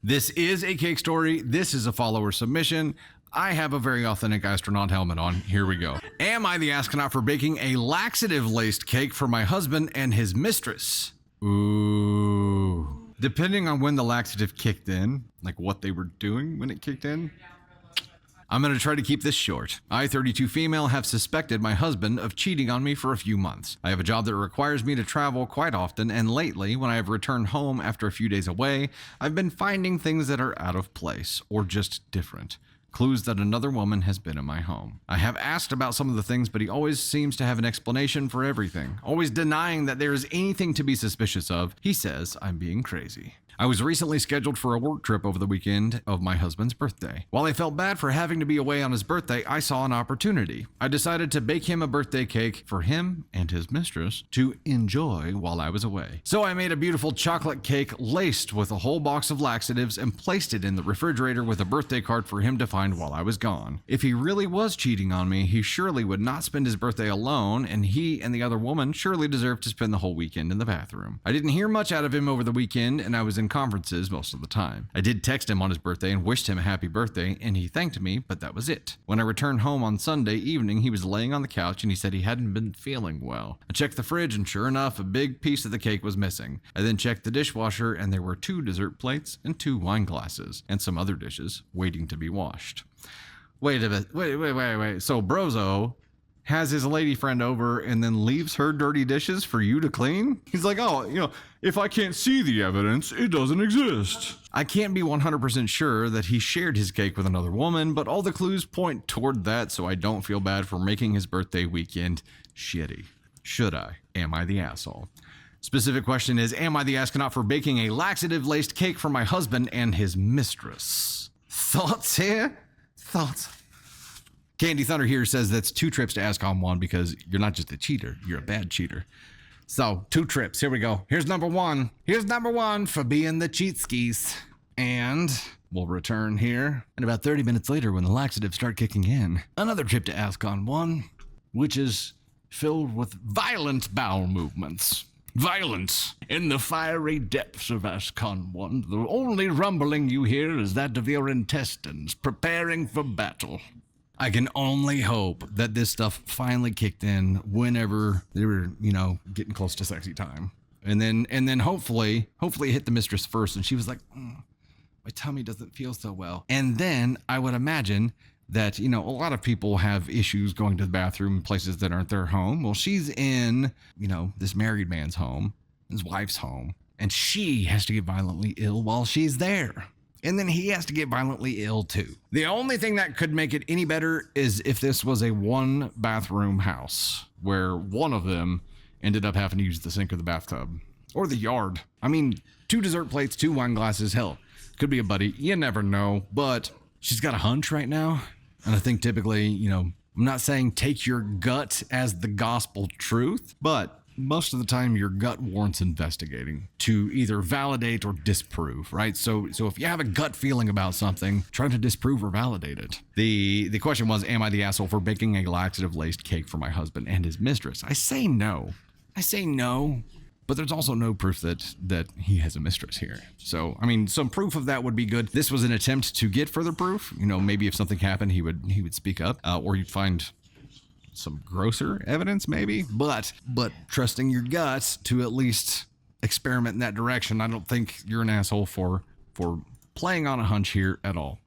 This is a cake story. This is a follower submission. I have a very authentic astronaut helmet on. Here we go. Am I the astronaut for baking a laxative-laced cake for my husband and his mistress? Ooh. Depending on when the laxative kicked in, like what they were doing when it kicked in, I'm going to try to keep this short. I, 32 female, have suspected my husband of cheating on me for a few months. I have a job that requires me to travel quite often, and lately, when I have returned home after a few days away, I've been finding things that are out of place or just different. Clues that another woman has been in my home. I have asked about some of the things, but he always seems to have an explanation for everything, always denying that there is anything to be suspicious of. He says I'm being crazy. I was recently scheduled for a work trip over the weekend of my husband's birthday. While I felt bad for having to be away on his birthday, I saw an opportunity. I decided to bake him a birthday cake for him and his mistress to enjoy while I was away. So I made a beautiful chocolate cake laced with a whole box of laxatives and placed it in the refrigerator with a birthday card for him to find while I was gone. If he really was cheating on me, he surely would not spend his birthday alone, and he and the other woman surely deserved to spend the whole weekend in the bathroom. I didn't hear much out of him over the weekend, and I was in conferences most of the time. I did text him on his birthday and wished him a happy birthday, and he thanked me, but that was it. When I returned home on Sunday evening, he was laying on the couch and he said he hadn't been feeling well. I checked the fridge and sure enough, a big piece of the cake was missing. I then checked the dishwasher and there were 2 dessert plates and 2 wine glasses and some other dishes waiting to be washed. Wait a minute. Wait. So Brozo has his lady friend over and then leaves her dirty dishes for you to clean? He's like, oh, if I can't see the evidence, it doesn't exist. I can't be 100% sure that he shared his cake with another woman, but all the clues point toward that, so I don't feel bad for making his birthday weekend shitty. Should I? Am I the asshole? Specific question is, am I the astronaut for baking a laxative-laced cake for my husband and his mistress? Thoughts here? Thoughts? Candy Thunder here says that's 2 trips to ask on one because you're not just a cheater, you're a bad cheater. So 2 trips, here we go. Here's number 1. Here's number 1 for being the cheat skis. And we'll return here. And about 30 minutes later when the laxatives start kicking in, another trip to ask on one, which is filled with violent bowel movements. Violence in the fiery depths of Ascon 1. The only rumbling you hear is that of your intestines preparing for battle. I can only hope that this stuff finally kicked in whenever they were, getting close to sexy time. And then hopefully it hit the mistress first and she was like, my tummy doesn't feel so well. And then I would imagine that, a lot of people have issues going to the bathroom in places that aren't their home. Well, she's in, this married man's home, his wife's home, and she has to get violently ill while she's there. And then he has to get violently ill too. The only thing that could make it any better is if this was a 1-bathroom house where one of them ended up having to use the sink or the bathtub or the yard. 2 dessert plates, 2 wine glasses, hell, could be a buddy. You never know, but she's got a hunch right now. And I think typically, I'm not saying take your gut as the gospel truth, but most of the time your gut warrants investigating to either validate or disprove, right? So if you have a gut feeling about something, try to disprove or validate it. The question was, am I the asshole for baking a laxative-laced cake for my husband and his mistress? I say no, but there's also no proof that he has a mistress here. So, some proof of that would be good. This was an attempt to get further proof. Maybe if something happened, he would speak up, or you'd find some grosser evidence maybe, but trusting your gut to at least experiment in that direction. I don't think you're an asshole for playing on a hunch here at all.